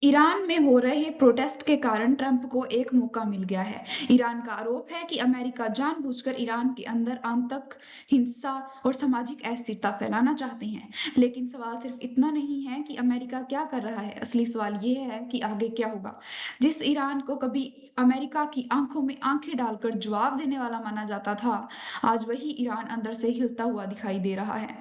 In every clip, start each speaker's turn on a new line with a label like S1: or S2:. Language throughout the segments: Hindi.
S1: ईरान में हो रहे प्रोटेस्ट के कारण ट्रंप को एक मौका मिल गया है। ईरान का आरोप है कि अमेरिका जानबूझकर ईरान के अंदर आतंक, हिंसा और सामाजिक अस्थिरता फैलाना चाहते हैं। लेकिन सवाल सिर्फ इतना नहीं है कि अमेरिका क्या कर रहा है, असली सवाल ये है कि आगे क्या होगा। जिस ईरान को कभी अमेरिका की आंखों में आंखें डालकर जवाब देने वाला माना जाता था, आज वही ईरान अंदर से हिलता हुआ दिखाई दे रहा है।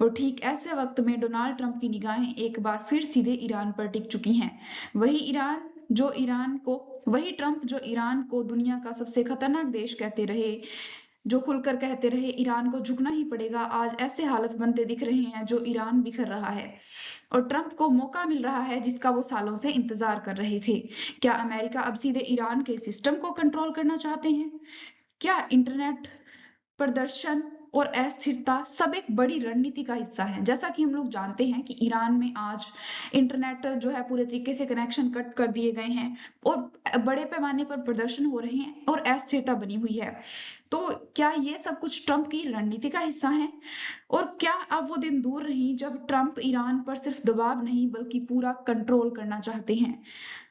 S1: और ठीक ऐसे वक्त में डोनाल्ड ट्रंप की निगाहें एक बार फिर सीधे ईरान पर टिक चुकी हैं। वही ईरान जो ईरान को वही ट्रंप जो ईरान को दुनिया का सबसे खतरनाक देश कहते रहे, जो खुलकर कहते रहे ईरान को झुकना ही पड़ेगा, आज ऐसे हालत बनते दिख रहे हैं जो ईरान बिखर रहा है। और ट्रंप को मौका मिल रहा है जिसका वो सालों से इंतजार कर रहे थे। क्या अमेरिका अब सीधे ईरान के सिस्टम को कंट्रोल करना चाहते हैं? क्या इंटरनेट प्रदर्शन और अस्थिरता सब एक बड़ी रणनीति का हिस्सा है? जैसा कि हम लोग जानते हैं कि ईरान में आज इंटरनेट जो है पूरे तरीके से कनेक्शन कट कर दिए गए हैं और बड़े पैमाने पर प्रदर्शन हो रहे हैं और अस्थिरता बनी हुई है। तो क्या ये सब कुछ ट्रंप की रणनीति का हिस्सा है? और क्या अब वो दिन दूर नहीं जब ट्रंप ईरान पर सिर्फ दबाव नहीं बल्कि पूरा कंट्रोल करना चाहते हैं?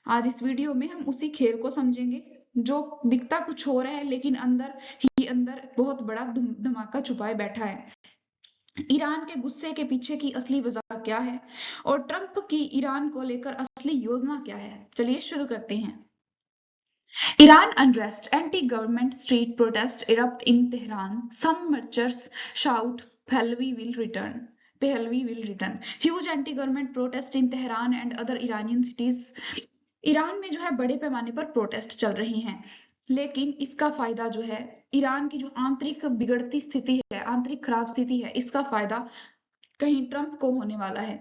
S1: आज इस वीडियो में हम उसी खेल को समझेंगे जो दिखता कुछ हो रहा है लेकिन अंदर ही अंदर बहुत बड़ा धमाका छुपाए बैठा है। ईरान के गुस्से के पीछे की असली वजह क्या है और ट्रंप की ईरान को लेकर असली योजना क्या है? चलिए शुरू करते हैं। Iran unrest, anti-government street protests erupt in Tehran. Some marchers shout, Pahlavi will return. Pahlavi will return. Huge anti-government protests in Tehran and other Iranian cities. Iran में जो है बड़े पैमाने पर प्रोटेस्ट चल रही हैं, लेकिन इसका फायदा जो है ईरान की जो आंतरिक बिगड़ती स्थिति है, आंतरिक खराब स्थिति है, इसका फायदा कहीं ट्रंप को होने वाला है।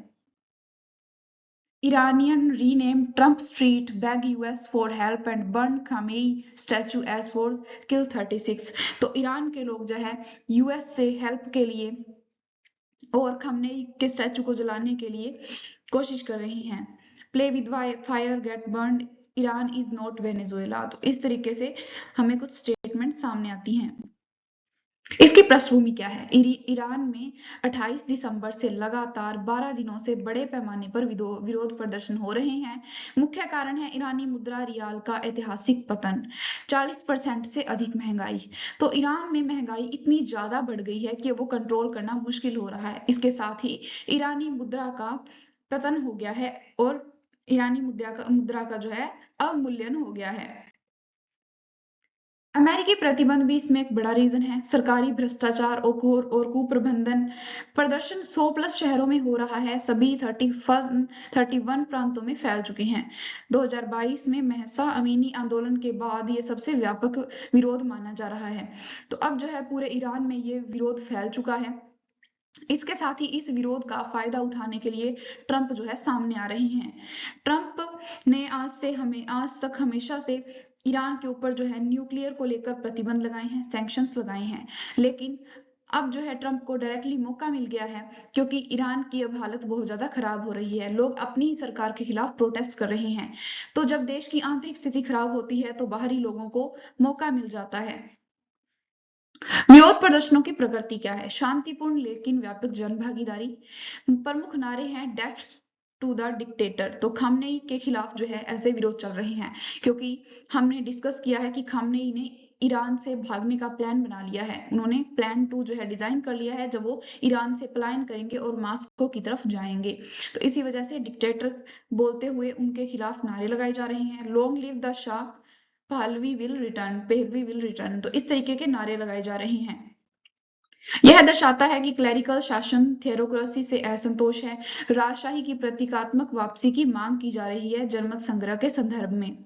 S1: Iranian renamed Trump Street, beg US for help and burn Khamenei statue as for kill 36। तो ईरान के लोग जो है यूएस से हेल्प के लिए और खमनेई के स्टैचू को जलाने के लिए कोशिश कर रही हैं। Play with fire gate burn, Iran is not Venezuela. तो इस तरीके से हमें कुछ स्टेटमेंट सामने आती हैं। इसकी पृष्ठभूमि क्या है? ईरान में 28 दिसंबर से लगातार 12 दिनों से बड़े पैमाने पर विरोध प्रदर्शन हो रहे हैं। मुख्य कारण है ईरानी मुद्रा रियाल का ऐतिहासिक पतन, 40% से अधिक महंगाई। तो ईरान में महंगाई इतनी ज्यादा बढ़ गई है कि वो कंट्रोल करना मुश्किल हो रहा है। इसके साथ ही ईरानी मुद्रा का पतन हो गया है और ईरानी मुद्रा का जो है अवमूल्यन हो गया है। अमेरिकी प्रतिबंध भी इसमें एक बड़ा रीजन है। सरकारी भ्रष्टाचार और कुप्रबंधन। प्रदर्शन 100 प्लस शहरों में हो रहा है, सभी 31 प्रांतों में फैल चुके हैं। 2022 में महसा अमीनी आंदोलन के बाद ये सबसे व्यापक विरोध माना जा रहा है। तो अब जो है पूरे ईरान में ये विरोध फैल चुका है। इसके साथ ही इस विरोध का फायदा उठाने के लिए ट्रंप जो है सामने आ रहे हैं। ट्रंप ने आज तक हमेशा से ईरान के ऊपर जो है न्यूक्लियर को लेकर प्रतिबंध लगाए हैं, सैंक्शंस लगाए हैं। लेकिन अब जो है ट्रंप को डायरेक्टली मौका मिल गया है, क्योंकि ईरान की अब हालत बहुत ज्यादा खराब हो रही है। लोग अपनी ही सरकार के खिलाफ प्रोटेस्ट कर रहे हैं। तो जब देश की आंतरिक स्थिति खराब होती है तो बाहरी लोगों को मौका मिल जाता है। विरोध प्रदर्शनों की प्रकृति क्या है? शांतिपूर्ण लेकिन व्यापक जन भागीदारी। प्रमुख नारे हैं डेथ टू द डिक्टेटर। तो खामनेई के खिलाफ जो है ऐसे विरोध चल रहे हैं, क्योंकि हमने डिस्कस किया है कि खामनेई ने ईरान से भागने का प्लान बना लिया है। उन्होंने प्लान 2 जो है डिजाइन कर लिया है, जब वो ईरान से पलायन करेंगे और मास्को की तरफ जाएंगे। तो इसी वजह से डिक्टेटर बोलते हुए उनके खिलाफ नारे लगाए जा रहे हैं। Long live the Shah, Pahlavi will return. तो इस तरीके के नारे लगाए जा रहे हैं। यह दर्शाता है कि क्लैरिकल शासन, थेरोक्रेसी से असंतोष है। राजशाही की प्रतीकात्मक वापसी की मांग की जा रही है जनमत संग्रह के संदर्भ में।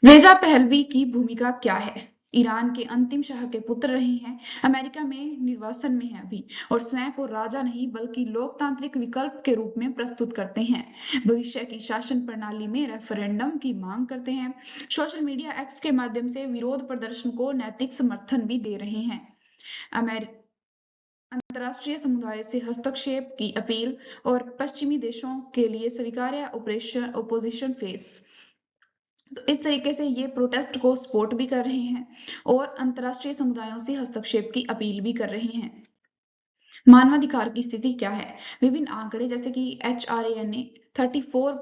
S1: रेजा पहलवी की भूमिका क्या है? ईरान के अंतिम शाह के पुत्र रहे हैं, अमेरिका में निर्वासन में है अभी, और स्वयं को राजा नहीं बल्कि लोकतांत्रिक विकल्प के रूप में प्रस्तुत करते हैं। भविष्य की शासन प्रणाली में रेफरेंडम की मांग करते हैं। सोशल मीडिया एक्स के माध्यम से विरोध प्रदर्शन को नैतिक समर्थन भी दे रहे हैं। अंतर्राष्ट्रीय समुदाय से हस्तक्षेप की अपील और पश्चिमी देशों के लिए स्वीकार्य ओपोजिशन फेस। तो इस तरीके से ये प्रोटेस्ट को सपोर्ट भी कर रहे हैं और अंतर्राष्ट्रीय समुदायों से हस्तक्षेप की अपील भी कर रहे हैं। मानवाधिकार की स्थिति क्या है? विभिन्न आंकड़े जैसे कि HRANA 34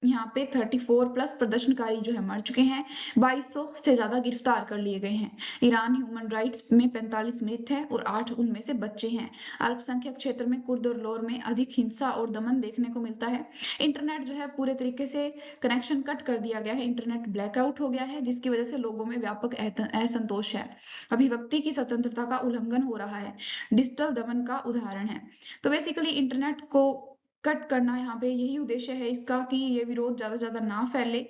S1: यहाँ पे 34+ प्रदर्शनकारी जो है मर चुके हैं, 2200 से ज्यादा गिरफ्तार कर लिए गए हैं। ईरान ह्यूमन राइट्स में 45 मृत हैं और 8 उनमें से बच्चे हैं। अल्पसंख्यक क्षेत्र में कुर्द और लोर में अधिक हिंसा और दमन देखने को मिलता है। इंटरनेट जो है पूरे तरीके से कनेक्शन कट कर दिया गया है, इंटरनेट ब्लैकआउट हो गया है, जिसकी वजह से लोगों में व्यापक असंतोष है। अभिव्यक्ति की स्वतंत्रता का उल्लंघन हो रहा है, डिजिटल दमन का उदाहरण है। तो बेसिकली इंटरनेट को कट करना यहाँ पे यही उद्देश्य है इसका कि ये विरोध ज्यादा से ज्यादा ना फैले,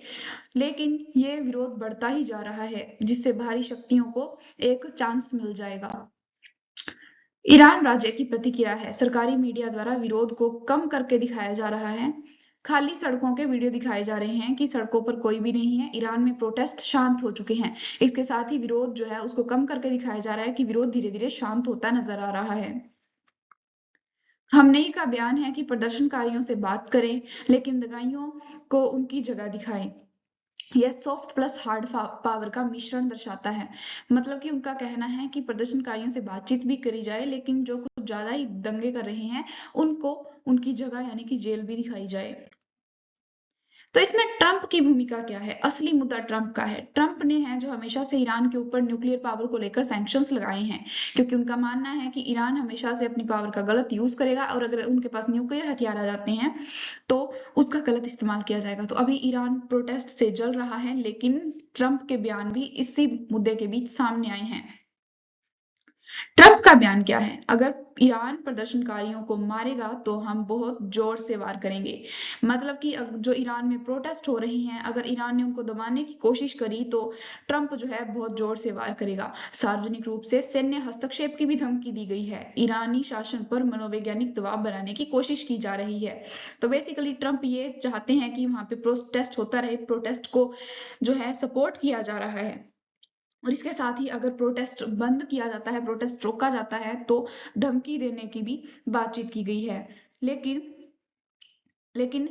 S1: लेकिन ये विरोध बढ़ता ही जा रहा है, जिससे बाहरी शक्तियों को एक चांस मिल जाएगा। ईरान राज्य की प्रतिक्रिया है, सरकारी मीडिया द्वारा विरोध को कम करके दिखाया जा रहा है। खाली सड़कों के वीडियो दिखाए जा रहे हैं कि सड़कों पर कोई भी नहीं है। ईरान में प्रोटेस्ट शांत हो चुके हैं। इसके साथ ही विरोध जो है उसको कम करके दिखाया जा रहा है कि विरोध धीरे धीरे शांत होता नजर आ रहा है। खamenei का बयान है कि प्रदर्शनकारियों से बात करें, लेकिन दंगाइयों को उनकी जगह दिखाएं। यह सॉफ्ट प्लस हार्ड पावर का मिश्रण दर्शाता है। मतलब कि उनका कहना है कि प्रदर्शनकारियों से बातचीत भी करी जाए, लेकिन जो कुछ ज्यादा ही दंगे कर रहे हैं उनको उनकी जगह यानी कि जेल भी दिखाई जाए। तो इसमें ट्रंप की भूमिका क्या है? असली मुद्दा ट्रंप का है। ट्रंप ने है जो हमेशा से ईरान के ऊपर न्यूक्लियर पावर को लेकर सैंक्शंस लगाए हैं, क्योंकि उनका मानना है कि ईरान हमेशा से अपनी पावर का गलत यूज करेगा और अगर उनके पास न्यूक्लियर हथियार आ जाते हैं तो उसका गलत इस्तेमाल किया जाएगा। तो अभी ईरान प्रोटेस्ट से जल रहा है, लेकिन ट्रंप के बयान भी इसी मुद्दे के बीच सामने आए हैं। ट्रंप का बयान क्या है? अगर ईरान प्रदर्शनकारियों को मारेगा तो हम बहुत जोर से वार करेंगे। मतलब कि जो ईरान में प्रोटेस्ट हो रही हैं, अगर ईरान ने उनको दबाने की कोशिश करी तो ट्रंप जो है बहुत जोर से वार करेगा। सार्वजनिक रूप से सैन्य हस्तक्षेप की भी धमकी दी गई है। ईरानी शासन पर मनोवैज्ञानिक दबाव बनाने की कोशिश की जा रही है। तो बेसिकली ट्रंप ये चाहते हैं कि वहां पे प्रोटेस्ट होता रहे, प्रोटेस्ट को जो है सपोर्ट किया जा रहा है। और इसके साथ ही अगर प्रोटेस्ट बंद किया जाता है, प्रोटेस्ट रोका जाता है, तो धमकी देने की भी बातचीत की गई है। लेकिन लेकिन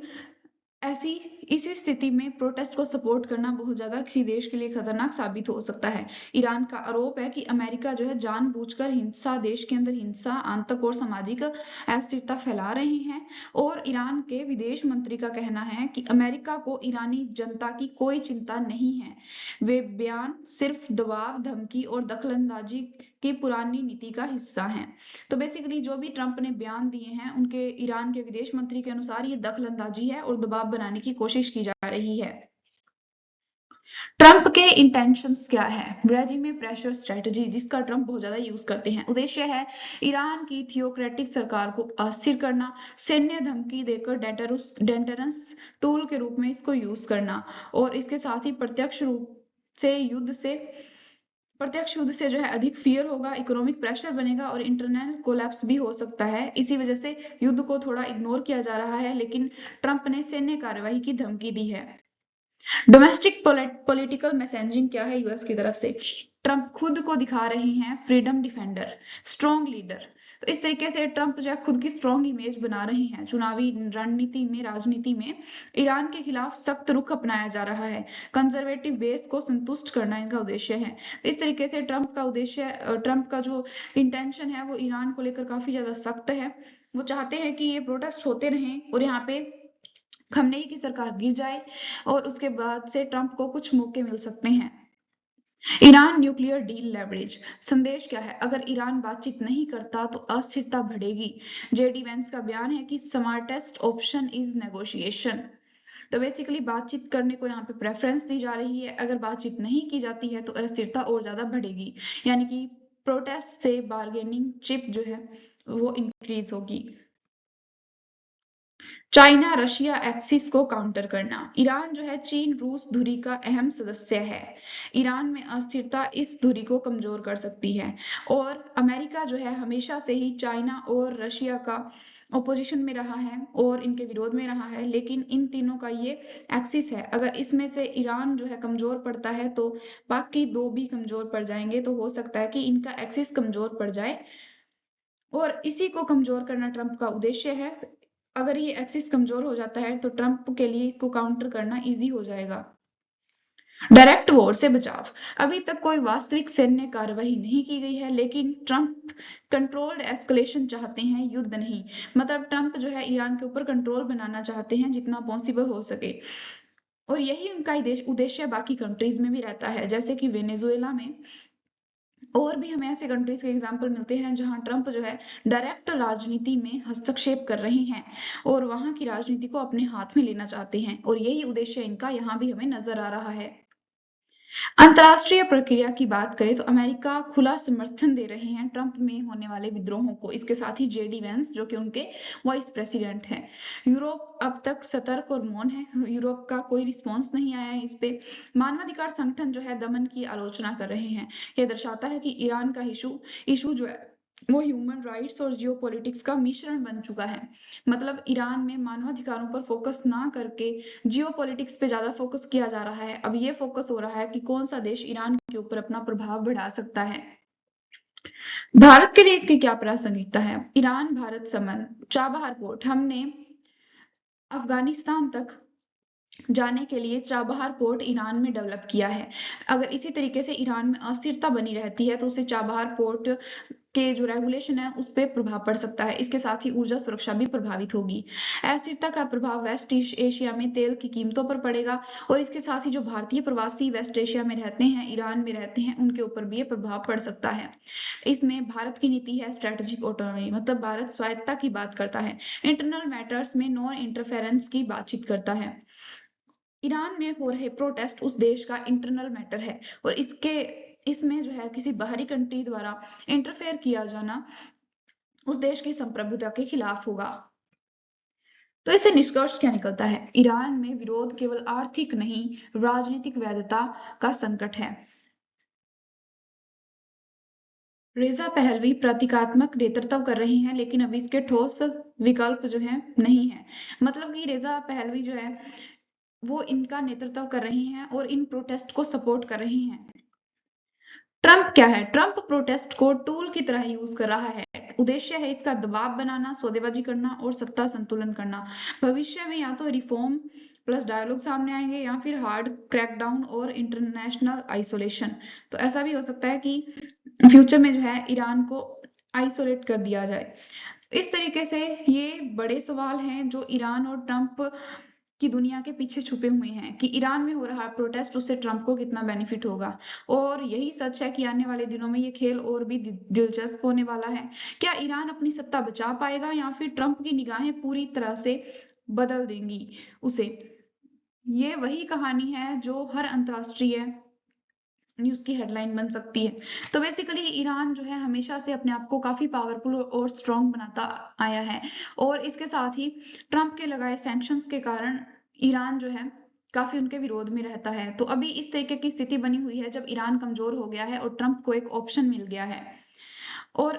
S1: ऐसी इसी स्थिति में प्रोटेस्ट को सपोर्ट करना बहुत ज्यादा किसी देश के लिए खतरनाक साबित हो सकता है। ईरान का आरोप है कि अमेरिका जो है जानबूझकर हिंसा, देश के अंदर हिंसा, आतंक और सामाजिक अस्थिरता फैला रहे हैं। और ईरान के विदेश मंत्री का कहना है कि अमेरिका को ईरानी जनता की कोई चिंता नहीं है। वे बयान सिर्फ दबाव, धमकी और दखलंदाजी की पुरानी नीति का हिस्सा हैं। तो बेसिकली जो भी ट्रंप ने बयान दिए हैं, उनके ईरान के विदेश मंत्री के अनुसार ये दखलंदाजी है और दबाव बनाने की कोशिश की जा रही है। ट्रंप के इंटेंशंस क्या है? ब्राजील में प्रेशर स्ट्रेटजी, जिसका ट्रंप बहुत ज्यादा यूज करते हैं। उद्देश्य है ईरान की थियोक्रेटिक सरकार को अस्थिर करना, सैन्य धमकी देकर डेंटरेंस टूल के रूप में इसको यूज करना, और इसके साथ ही प्रत्यक्ष युद्ध से जो है अधिक फियर होगा, इकोनॉमिक प्रेशर बनेगा और इंटरनल कोलैप्स भी हो सकता है। इसी वजह से युद्ध को थोड़ा इग्नोर किया जा रहा है, लेकिन ट्रंप ने सैन्य कार्यवाही की धमकी दी है। डोमेस्टिक पॉलिटिकल मैसेजिंग क्या है यूएस की तरफ से? ट्रंप खुद को दिखा रहे हैं फ्रीडम डिफेंडर, स्ट्रॉन्ग लीडर। तो इस तरीके से ट्रंप जो है खुद की स्ट्रॉन्ग इमेज बना रहे हैं। चुनावी रणनीति में, राजनीति में ईरान के खिलाफ सख्त रुख अपनाया जा रहा है। कंजर्वेटिव बेस को संतुष्ट करना इनका उद्देश्य है। इस तरीके से ट्रंप का जो इंटेंशन है वो ईरान को लेकर काफी ज्यादा सख्त है। वो चाहते हैं कि ये प्रोटेस्ट होते रहें और यहाँ पे खamenei की सरकार गिर जाए और उसके बाद से ट्रंप को कुछ मौके मिल सकते हैं। ईरान न्यूक्लियर डील लेवरेज, संदेश क्या है? अगर ईरान बातचीत नहीं करता तो अस्थिरता बढ़ेगी। जेडी वेंस का बयान है कि स्मार्टेस्ट ऑप्शन इज नेगोशिएशन। तो बेसिकली बातचीत करने को यहाँ पे प्रेफरेंस दी जा रही है। अगर बातचीत नहीं की जाती है तो अस्थिरता और ज्यादा बढ़ेगी, यानी कि प्रोटेस्ट से बार्गेनिंग चिप जो है वो इंक्रीज होगी। चाइना रशिया एक्सिस को काउंटर करना। ईरान जो है चीन रूस धुरी का अहम सदस्य है। ईरान में अस्थिरता इस धुरी को कमजोर कर सकती है। और अमेरिका जो है हमेशा से ही चाइना और रशिया का ऑपोजिशन में रहा है और इनके विरोध में रहा है, लेकिन इन तीनों का ये एक्सिस है। अगर इसमें से ईरान जो है कमजोर पड़ता है तो बाकी दो भी कमजोर पड़ जाएंगे। तो हो सकता है कि इनका एक्सिस कमजोर पड़ जाए और इसी को कमजोर करना ट्रंप का उद्देश्य है। अगर ये एक्सिस कमजोर हो जाता है तो ट्रंप के लिए इसको काउंटर करना इजी हो जाएगा। डायरेक्ट वॉर से बचाव। अभी तक कोई वास्तविक सैन्य कार्रवाई नहीं की गई है, लेकिन ट्रंप कंट्रोल्ड एस्केलेशन चाहते हैं, युद्ध नहीं। मतलब ट्रंप जो है ईरान के ऊपर कंट्रोल बनाना चाहते हैं जितना पॉसिबल हो सके, और यही उनका उद्देश्य बाकी कंट्रीज में भी रहता है, जैसे कि वेनेजुएला में। और भी हमें ऐसे कंट्रीज के एग्जाम्पल मिलते हैं जहां ट्रंप जो है डायरेक्ट राजनीति में हस्तक्षेप कर रहे हैं और वहां की राजनीति को अपने हाथ में लेना चाहते हैं, और यही उद्देश्य इनका यहाँ भी हमें नजर आ रहा है। अंतर्राष्ट्रीय प्रक्रिया की बात करें तो अमेरिका खुला समर्थन दे रहे हैं ट्रंप में होने वाले विद्रोहों को। इसके साथ ही जेडी वेंस जो कि उनके वाइस प्रेसिडेंट हैं। यूरोप अब तक सतर्क और मौन है, यूरोप का कोई रिस्पॉन्स नहीं आया है इस पे। मानवाधिकार संगठन जो है दमन की आलोचना कर रहे हैं। यह दर्शाता है कि ईरान का इशू जो है वो ह्यूमन राइट्स और जियोपॉलिटिक्स का मिश्रण बन चुका है। मतलब ईरान में मानवाधिकारों पर फोकस ना करके जियोपॉलिटिक्स पे ज्यादा फोकस किया जा रहा है। अब ये फोकस हो रहा है कि कौन सा देश ईरान के ऊपर अपना प्रभाव बढ़ा सकता है। भारत के लिए इसकी क्या प्रासंगिकता है? ईरान भारत संबंध, चाबहार पोर्ट हमने अफगानिस्तान तक जाने के लिए चाबहार पोर्ट ईरान में डेवलप किया है। अगर इसी तरीके से ईरान में अस्थिरता बनी रहती है तो उसे चाबहार पोर्ट के जो रेगुलेशन है उस पर प्रभाव पड़ सकता है। इसके साथ ही ऊर्जा सुरक्षा भी प्रभावित होगी। अस्थिरता का प्रभाव वेस्ट एशिया में तेल की कीमतों पर पड़ेगा, और इसके साथ ही जो भारतीय प्रवासी वेस्ट एशिया में रहते हैं, ईरान में रहते हैं, उनके ऊपर भी ये प्रभाव पड़ सकता है। इसमें भारत की नीति है स्ट्रेटेजिक ऑटोनॉमी, मतलब भारत स्वायत्ता की बात करता है। इंटरनल मैटर्स में नॉन इंटरफेरेंस की बातचीत करता है। ईरान में हो रहे प्रोटेस्ट उस देश का इंटरनल मैटर है, और इसमें जो है किसी बाहरी कंट्री द्वारा इंटरफेयर किया जाना उस देश की संप्रभुता के खिलाफ होगा। तो इससे निष्कर्ष क्या निकलता है? ईरान में विरोध केवल आर्थिक नहीं, राजनीतिक वैधता का संकट है। रेजा पहलवी प्रतीकात्मक नेतृत्व कर रही हैं, लेकिन अभी इसके ठोस विकल्प जो है नहीं है। मतलब कि रेजा पहलवी जो है वो इनका नेतृत्व कर रही हैं और इन प्रोटेस्ट को सपोर्ट कर रही हैं। ट्रंप क्या है? ट्रंप प्रोटेस्ट को टूल की तरह यूज कर रहा है। उद्देश्य है इसका दबाव बनाना, सौदेबाजी करना और सत्ता संतुलन करना। भविष्य में या तो रिफॉर्म प्लस डायलॉग सामने आएंगे या फिर हार्ड क्रैकडाउन और इंटरनेशनल आइसोलेशन। तो ऐसा भी हो सकता है कि फ्यूचर में जो है ईरान को आइसोलेट कर दिया जाए। इस तरीके से ये बड़े सवाल हैं जो ईरान और ट्रंप की दुनिया के पीछे छुपे हुए हैं कि ईरान में हो रहा प्रोटेस्ट उससे ट्रंप को कितना बेनिफिट होगा। और यही सच है कि आने वाले दिनों में ये खेल और भी दिलचस्प होने वाला है। क्या ईरान अपनी सत्ता बचा पाएगा या फिर ट्रंप की निगाहें पूरी तरह से बदल देंगी उसे? ये वही कहानी है जो हर अंतरराष्ट्रीय न्यूज की हेडलाइन बन सकती है। तो बेसिकली ईरान जो है हमेशा से अपने आप को काफी पावरफुल और स्ट्रांग बनाता आया है, और इसके साथ ही ट्रंप के लगाए सैंक्शंस के कारण ईरान जो है काफी उनके विरोध में रहता है। तो अभी इस तरीके की स्थिति बनी हुई है जब ईरान कमजोर हो गया है और ट्रंप को एक ऑप्शन मिल गया है। और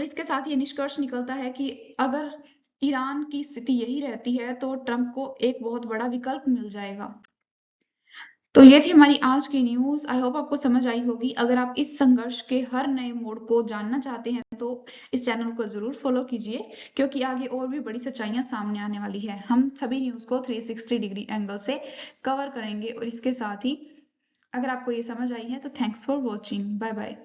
S1: इसके साथ ये निष्कर्ष निकलता है कि अगर ईरान की स्थिति यही रहती है तो ट्रंप को एक बहुत बड़ा विकल्प मिल जाएगा। तो ये थी हमारी आज की न्यूज। आई होप आपको समझ आई होगी। अगर आप इस संघर्ष के हर नए मोड़ को जानना चाहते हैं तो इस चैनल को जरूर फॉलो कीजिए, क्योंकि आगे और भी बड़ी सच्चाइयां सामने आने वाली है। हम सभी न्यूज को 360 डिग्री एंगल से कवर करेंगे। और इसके साथ ही अगर आपको ये समझ आई है तो thanks for watching. Bye bye.